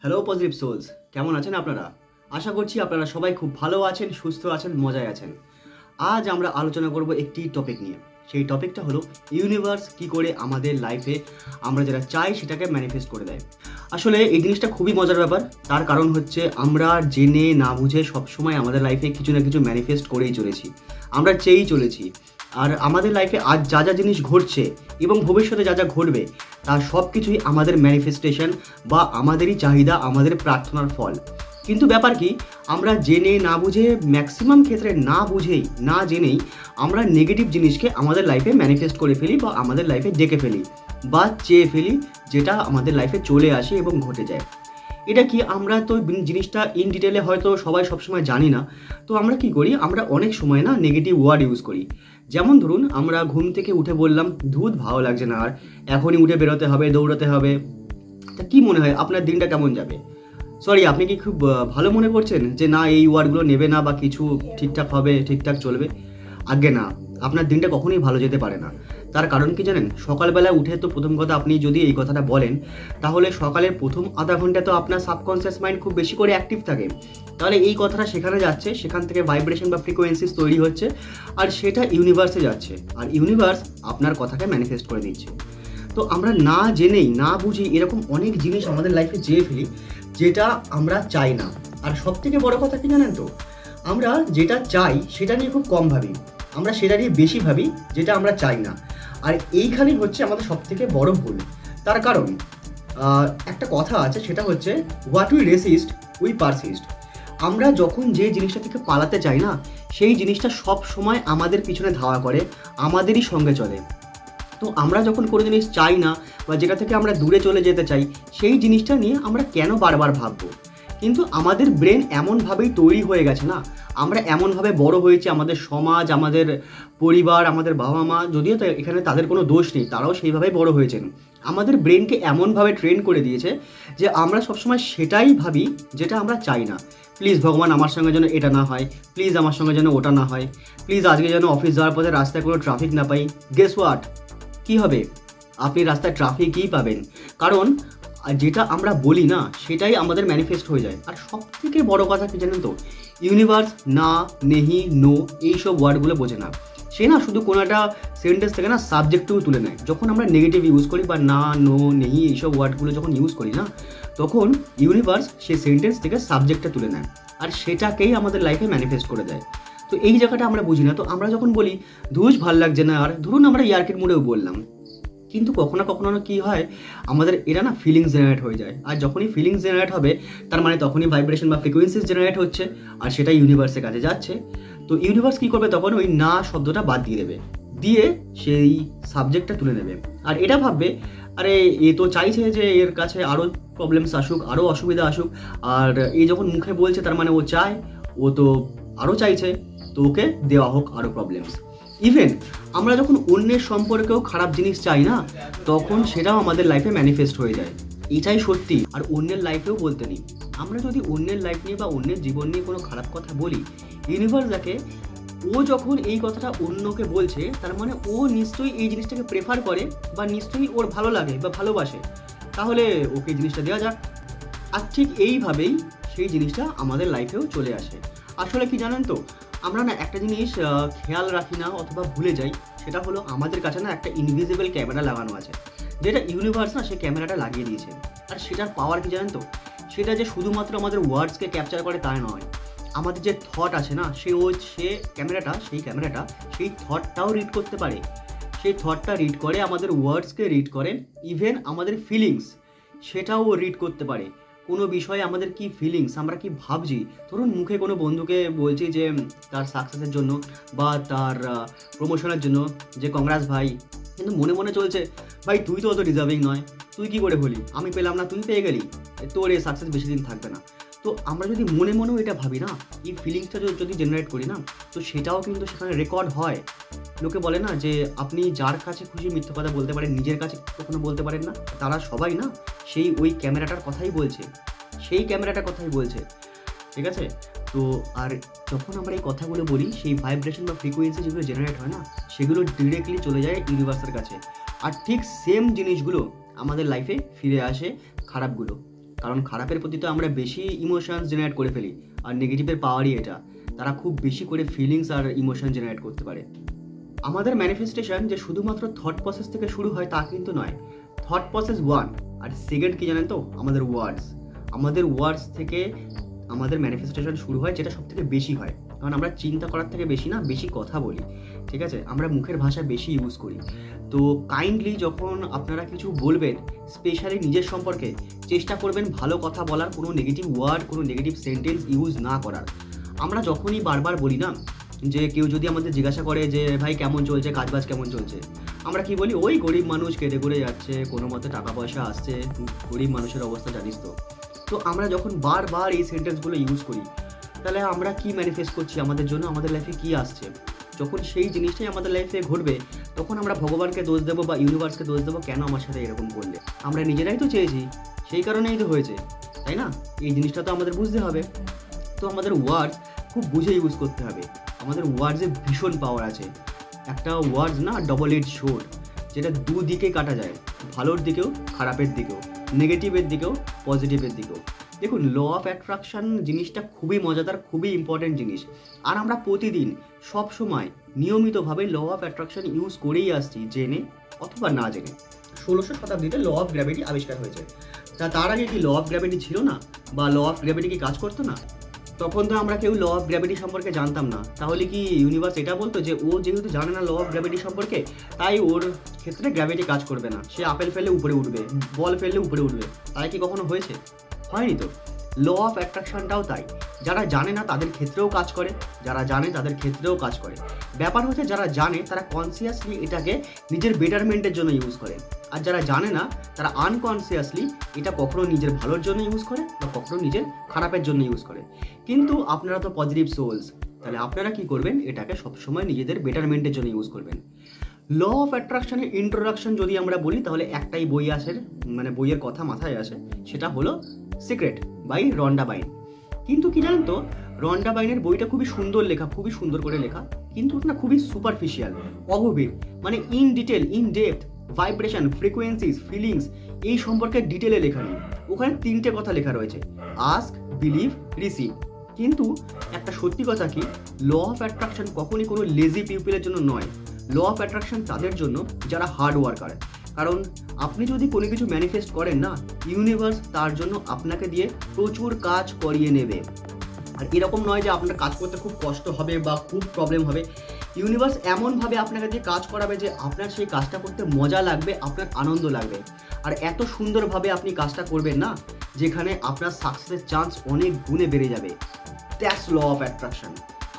Hello positive sols, কেমন আছেন আপনারা? আশা করছি আপনারা সবাই খুব ভালো আছেন, সুস্থ আছেন, মজায় আছেন। আজ আমরা আলোচনা করব একটি টপিক নিয়ে। সেই টপিকটা হলো ইউনিভার্স কি করে আমাদের লাইফে আমরা যেটা চাই সেটাকে ম্যানিফেস্ট করে দেয়। আসলে এই জিনিসটা খুবই মজার ব্যাপার। তার কারণ হচ্ছে আমরা জেনে না বুঝে সবসময় আমাদের লাইফে কিছু না কিছু ম্যানিফেস্ট করেই চলেছি, আমরা চেয়েই চলেছি। আর আমাদের লাইফে আজ যা যা জিনিস ঘটছে এবং ভবিষ্যতে যা যা ঘটবে তার সব কিছুই আমাদের ম্যানিফেস্টেশন বা আমাদেরই চাহিদা, আমাদের প্রার্থনার ফল। কিন্তু ব্যাপার কি, আমরা জেনে না বুঝে, ম্যাক্সিমাম ক্ষেত্রে না বুঝেই না জেনেই আমরা নেগেটিভ জিনিসকে আমাদের লাইফে ম্যানিফেস্ট করে ফেলি বা আমাদের লাইফে ডেকে ফেলি বা চেয়ে ফেলি, যেটা আমাদের লাইফে চলে আসে এবং ঘটে যায়। এটা কি, আমরা তো জিনিসটা ইন ডিটেলে হয়তো সবাই সবসময় জানি না। তো আমরা কি করি, আমরা অনেক সময় না নেগেটিভ ওয়ার্ড ইউজ করি। যেমন ধরুন, আমরা ঘুম থেকে উঠে বললাম ধুত ভালো লাগছে না, আর এখনই উঠে বেরোতে হবে, দৌড়াতে হবে। তা কি মনে হয় আপনার দিনটা কেমন যাবে? সরি, আপনি কি খুব ভালো মনে করছেন যে না এই ওয়ার্ডগুলো নেবে না বা কিছু ঠিকঠাক হবে, ঠিকঠাক চলবে? আগে না, আপনার দিনটা কখনোই ভালো যেতে পারে না। তার কারণ কি জানেন? সকালবেলা উঠে তো প্রথম কথা আপনি যদি এই কথাটা বলেন, তাহলে সকালের প্রথম আধা ঘন্টা তো আপনার সাবকনসিয়াস মাইন্ড খুব বেশি করে অ্যাক্টিভ থাকে। তাহলে এই কথাটা সেখানে যাচ্ছে, সেখান থেকে ভাইব্রেশন বা ফ্রিকোয়েন্সিস তৈরি হচ্ছে, আর সেটা ইউনিভার্সে যাচ্ছে, আর ইউনিভার্স আপনার কথাকে ম্যানিফেস্ট করে দিচ্ছে। তো আমরা না জেনেই না বুঝি এরকম অনেক জিনিস আমাদের লাইফে চেয়ে ফেলি যেটা আমরা চাই না। আর সব থেকে বড় কথা কি জানেন তো, আমরা যেটা চাই সেটা নিয়ে খুব কম ভাবি, আমরা সেটা নিয়ে বেশি ভাবি যেটা আমরা চাই না। আর এইখানেই হচ্ছে আমাদের সব থেকে বড় ভুল। তার কারণ একটা কথা আছে, সেটা হচ্ছে what we resist we persist. আমরা যখন যে জিনিসটা থেকে পালাতে চাই না, সেই জিনিসটা সব সময় আমাদের পিছনে ধাওয়া করে, আমাদেরই সঙ্গে চলে। তো আমরা যখন কোনো জিনিস চাই না বা যেটা থেকে আমরা দূরে চলে যেতে চাই, সেই জিনিসটা নিয়ে আমরা কেন বারবার ভাববো? কিন্তু আমাদের ব্রেন এমনভাবেই তৈরি হয়ে গেছে না, আমরা এমনভাবে বড় হয়েছি, আমাদের সমাজ, আমাদের পরিবার, আমাদের বাবা মা, যদিও তো এখানে তাদের কোনো দোষ নেই, তারাও সেইভাবেই বড় হয়েছেন। আমাদের ব্রেনকে এমনভাবে ট্রেন করে দিয়েছে যে আমরা সবসময় সেটাই ভাবি যেটা আমরা চাই না। প্লিজ ভগবান আমার সঙ্গে যেন এটা না হয়, প্লিজ আমার সঙ্গে যেন ওটা না হয়, প্লিজ আজকে যেন অফিস যাওয়ার পথে রাস্তায় কোনো ট্রাফিক না পাই। গেস হোয়াট, কি হবে? আপনি রাস্তায় ট্রাফিকই পাবেন। কারণ যেটা আমরা বলি না সেটাই আমাদের ম্যানিফেস্ট হয়ে যায়। আর সব থেকে বড় কথা কি জানেন তো, ইউনিভার্স না, নেহি, নো এইসব ওয়ার্ডগুলো বোঝে না। সে না শুধু কোনো একটা সেন্টেন্স থেকে না সাবজেক্টও তুলে নেয়। যখন আমরা নেগেটিভ ইউজ করি বা না, নো, নেহি এইসব ওয়ার্ডগুলো যখন ইউজ করি না, তখন ইউনিভার্স সেই সেন্টেন্স থেকে সাবজেক্টটা তুলে নেয় আর সেটাকেই আমাদের লাইফে ম্যানিফেস্ট করে দেয়। তো এই জায়গাটা আমরা বুঝি না। তো আমরা যখন বলি ধুস ভাল লাগছে না, আর ধরুন আমরা ইয়ার্কের মুডেও বললাম, কিন্তু কখনো কখনো কি হয়, আমাদের এটা না ফিলিংস জেনারেট হয়ে যায়। আর যখনই ফিলিংস জেনারেট হবে, তার মানে তখনই ভাইব্রেশন বা ফ্রিকোয়েন্সিস জেনারেট হচ্ছে, আর সেটা ইউনিভার্সের কাছে যাচ্ছে। তো ইউনিভার্স কী করবে, তখন ওই না শব্দটা বাদ দিয়ে দেবে, দিয়ে সেই সাবজেক্টটা তুলে নেবে। আর এটা ভাববে, আরে এ তো চাইছে যে এর কাছে আরও প্রবলেমস আসুক, আরও অসুবিধা আসুক, আর এই যখন মুখে বলছে তার মানে ও চায়, ও তো আরও চাইছে, তো ওকে দেওয়া হোক আরও প্রবলেমস। ইভেন আমরা যখন অন্যের সম্পর্কেও খারাপ জিনিস চাই না, তখন সেটাও আমাদের লাইফে ম্যানিফেস্ট হয়ে যায়। এটাই সত্যি। আর অন্যের লাইফেও বলতে নেই, আমরা যদি অন্যের লাইফ নিয়ে বা অন্যের জীবন নিয়ে কোনো খারাপ কথা বলি, ইউনিভার্স দেখে ও যখন এই কথাটা অন্যকে বলছে, তার মানে ও নিশ্চয়ই এই জিনিসটাকে প্রেফার করে বা নিশ্চয়ই ওর ভালো লাগে বা ভালোবাসে, তাহলে ওকে জিনিসটা দেওয়া যাক। আর ঠিক এইভাবেই সেই জিনিসটা আমাদের লাইফেও চলে আসে। আসলে কি জানেন তো, আমরা না একটা জিনিস খেয়াল রাখি না অথবা ভুলে যাই, সেটা হলো আমাদের কাছে না একটা ইনভিজিবল ক্যামেরা লাগানো আছে, যেটা ইউনিভার্স না সেই ক্যামেরাটা লাগিয়ে দিয়েছে। আর সেটার পাওয়ার কি জানেন তো, সেটা যে শুধুমাত্র আমাদের ওয়ার্ডসকে ক্যাপচার করে তা নয়, আমাদের যে থট আছে না, সেই ক্যামেরাটা সেই থটটাও রিড করতে পারে। সেই থটটা রিড করে, আমাদের ওয়ার্ডসকে রিড করে, ইভেন আমাদের ফিলিংস সেটাও রিড করতে পারে। কোনো বিষয়ে আমাদের কি ফিলিংস, আমরা কি ভাবছি, ধরুন মুখে কোনো বন্ধুকে বলছি যে তার সাকসেসের জন্য বা তার প্রমোশনের জন্য যে কংগ্রাস ভাই, কিন্তু মনে মনে চলছে ভাই তুই তো অত ডিজার্ভিং নয়, তুই কি করে হলি, আমি পেলাম না তুই পেয়ে গেলি, তোর এই সাকসেস বেশি দিন থাকবে না। তো আমরা যদি মনে মনেও এটা ভাবি না, এই ফিলিংসটা যদি জেনারেট করি না, তো সেটাও কিন্তু সেখানে রেকর্ড হয়। লোকে বলে না যে আপনি যার কাছে খুশি মিথ্যে কথা বলতে পারেন, নিজের কাছে কখনো বলতে পারেন না। তারা সবাই না সেই ওই ক্যামেরাটার কথাই বলছে, ঠিক আছে? তো আর যখন আমরা এই কথাগুলো বলি, সেই ভাইব্রেশন বা ফ্রিকোয়েন্সি যেগুলো জেনারেট হয় না, সেগুলো ডিরেক্টলি চলে যায় ইউনিভার্সের কাছে। আর ঠিক সেম জিনিসগুলো আমাদের লাইফে ফিরে আসে, খারাপগুলো। কারণ খারাপের প্রতি তো আমরা বেশি ইমোশনস জেনারেট করে ফেলি, আর নেগেটিভের পাওয়ারই এটা, তারা খুব বেশি করে ফিলিংস আর ইমোশন জেনারেট করতে পারে। আমাদের ম্যানিফেস্টেশন যে শুধুমাত্র থট প্রসেস থেকে শুরু হয় তা কিন্তু নয়। থট প্রসেস 1, আর সেকেন্ড কি জানেন তো? আমাদের ওয়ার্ডস থেকে আমাদের ম্যানিফেস্টেশন শুরু হয়, যেটা সব থেকে বেশি হয়। কারণ আমরা চিন্তা করার থেকে বেশি কথা বলি, ঠিক আছে? আমরা মুখের ভাষা বেশি ইউজ করি। তো কাইন্ডলি যখন আপনারা কিছু বলবেন, স্পেশালি নিজের সম্পর্কে, চেষ্টা করবেন ভালো কথা বলার, কোনো নেগেটিভ ওয়ার্ড, কোনো নেগেটিভ সেন্টেন্স ইউজ না করার। আমরা যখনই বারবার বলি না, যে কেউ যদি আমাদের জিজ্ঞাসা করে যে ভাই কেমন চলছে, কাজবাজ কেমন চলছে, আমরা কি বলি? ওই গরিব মানুষ কেটে করে যাচ্ছে, কোনো মতে টাকা পয়সা আসছে, গরিব মানুষের অবস্থা জানিস তো। তো আমরা যখন বারবার এই সেন্টেন্সগুলো ইউজ করি, তাহলে আমরা কি ম্যানিফেস্ট করছি আমাদের জন্য, আমাদের লাইফে কি আসছে? যখন সেই জিনিসটাই আমাদের লাইফে ঘটবে, তখন আমরা ভগবানকে দোষ দেবো বা ইউনিভার্সকে দোষ দেবো, কেন আমার সাথে এরকম করলে? আমরা নিজেরাই তো চেয়েছি, সেই কারণেই তো হয়েছে, তাই না? এই জিনিসটা তো আমাদের বুঝতে হবে। তো আমাদের ওয়ার্ডস খুব বুঝে ইউজ করতে হবে। আমাদের ওয়ার্ডসে ভীষণ পাওয়ার আছে। একটা ওয়ার্ডস না ডবল এজ শোর্ড, যেটা দুদিকে কাটা যায়, ভালোর দিকেও খারাপের দিকেও, নেগেটিভের দিকেও পজিটিভের দিকেও। দেখুন, ল অফ অ্যাট্রাকশন জিনিসটা খুবই মজাদার, খুবই ইম্পর্টেন্ট জিনিস। আর আমরা প্রতিদিন সব সময় নিয়মিতভাবে ল অফ অ্যাট্রাকশন ইউজ করেই আসছি, জেনে অথবা না জেনে। 1600 শতাব্দীতে ল অফ গ্র্যাভিটি আবিষ্কার হয়েছে। তার আগে কি ল অফ গ্র্যাভিটি ছিল না? বা ল অফ গ্র্যাভিটি কি কাজ করতো না? তখন তো আমরা কেউ ল অফ গ্র্যাভিটি সম্পর্কে জানতাম না। তাহলে কি ইউনিভার্স এটা বলতো যে ও যেহেতু জানে না ল অফ গ্র্যাভিটি সম্পর্কে, তাই ওর ক্ষেত্রে গ্র্যাভিটি কাজ করবে না, সে আপেল ফেললে উপরে উঠবে, বল ফেললে উপরে উঠবে? তাই কি কখনো হয়েছে? হয়নি তো। ল অফ অ্যাট্রাকশনটাও তাই, যারা জানে না তাদের ক্ষেত্রেও কাজ করে, যারা জানে তাদের ক্ষেত্রেও কাজ করে। ব্যাপার হচ্ছে যারা জানে তারা কনসিয়াসলি এটাকে নিজের বেটারমেন্টের জন্য ইউজ করে, আর যারা জানে না তারা আনকনসিয়াসলি এটা কখনো নিজের ভালোর জন্য ইউজ করে বা কখনো নিজের খারাপের জন্য ইউজ করে। কিন্তু আপনারা তো পজিটিভ সোলস, তাহলে আপনারা কি করবেন? এটাকে সবসময় নিজেদের বেটারমেন্টের জন্য ইউজ করবেন। ল অফ অ্যাট্রাকশনের ইন্ট্রোডাকশন যদি আমরা বলি, তাহলে একটাই বই আসে, মানে বইয়ের কথা মাথায় আসে, সেটা হলো সিক্রেট বাই রন্ডা বাইন। কিন্তু কি জানেন তো, রন্ডা বাইনের বইটা খুবই সুন্দর লেখা, খুবই সুন্দর করে লেখা, কিন্তু ওটা খুবই সুপারফিশিয়াল, অগভীর। মানে in detail, in depth, vibration, frequencies, feelings, এই সম্পর্কে ডিটেলে লেখা নেই। ওখানে 3টে কথা লেখা রয়েছে: আস্ক, বিলিভ, রিসিভ। কিন্তু একটা সত্যি কথা কি, ল অফ অ্যাট্রাকশন কখনই কোনো লেজি পিপলের জন্য নয়। ল অফ অ্যাট্রাকশন তাদের জন্য যারা হার্ড ওয়ার্কার। কারণ আপনি যদি কোনো কিছু ম্যানিফেস্ট করেন না, ইউনিভার্স তার জন্য আপনাকে দিয়ে প্রচুর কাজ করিয়ে নেবে। আর এরকম নয় যে আপনার কাজ করতে খুব কষ্ট হবে বা খুব প্রবলেম হবে। ইউনিভার্স এমনভাবে আপনাকে দিয়ে কাজ করাবে যে আপনার সেই কাজটা করতে মজা লাগবে, আপনার আনন্দ লাগবে। আর এত সুন্দরভাবে আপনি কাজটা করবেন না, যেখানে আপনার সাকসেসের চান্স অনেক গুণে বেড়ে যাবে। That's law of attraction.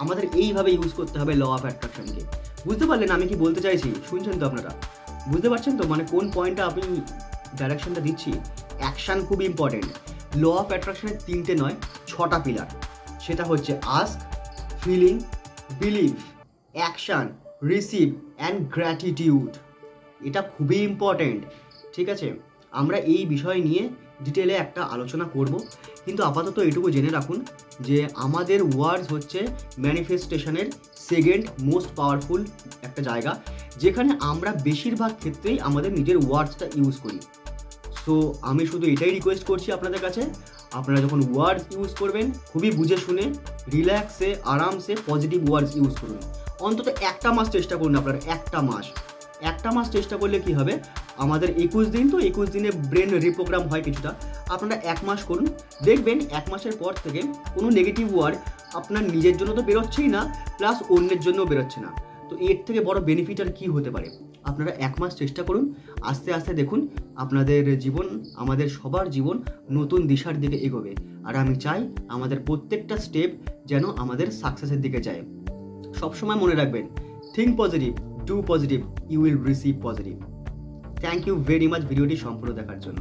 আমাদের এইভাবে ইউজ করতে হবে ল অফ অ্যাট্রাকশনকে। বুঝতে পারলেন আমি কি বলতে চাইছি? শুনছেন তো আপনারা? বুঝতে পারছেন তো মানে কোন পয়েন্টটা আমি ডাইরেকশনটা দিচ্ছি? অ্যাকশান খুব ইম্পর্টেন্ট। ল অফ অ্যাট্রাকশনের 3টে নয় 6টা পিলার। সেটা হচ্ছে ask, feeling, believe, action, receive and gratitude. এটা খুবই ইম্পর্টেন্ট, ঠিক আছে? আমরা এই বিষয় নিয়ে ডিটেলে একটা আলোচনা করব, কিন্তু আপাতত এটুকু জেনে রাখুন যে আমাদের ওয়ার্ডস হচ্ছে ম্যানিফেস্টেশনের সেকেন্ড মোস্ট পাওয়ারফুল একটা জায়গা, যেখানে আমরা বেশিরভাগ ক্ষেত্রেই আমাদের নিজের ওয়ার্ডসটা ইউজ করি। সো আমি শুধু এটাই রিকোয়েস্ট করছি আপনাদের কাছে, আপনারা যখন ওয়ার্ডস ইউজ করবেন, খুবই বুঝে শুনে, রিল্যাক্সে, আরামসে পজিটিভ ওয়ার্ডস ইউজ করুন। অন্তত 1টা মাস চেষ্টা করুন আপনারা, 1টা মাস চেষ্টা করলে কি হবে, আমাদের 21 দিন, তো 21 দিনে ব্রেন রিপ্রোগ্রাম হয় কিছুটা। আপনারা 1 মাস করুন, দেখবেন 1 মাসের পর থেকে কোনো নেগেটিভ ওয়ার্ড আপনার নিজের জন্য তো বেরোচ্ছেই না, প্লাস অন্যের জন্যও বেরোচ্ছে না। তো এর থেকে বড় বেনিফিট আর কী হতে পারে? আপনারা 1 মাস চেষ্টা করুন, আস্তে আস্তে দেখুন আপনাদের জীবন, আমাদের সবার জীবন নতুন দিশার দিকে এগোবে। আর আমি চাই আমাদের প্রত্যেকটা স্টেপ যেন আমাদের সাকসেসের দিকে যায়। সবসময় মনে রাখবেন, think positive, do positive, you will receive positive. Thank you very much ভিডিওটি সম্পূর্ণ দেখার জন্য।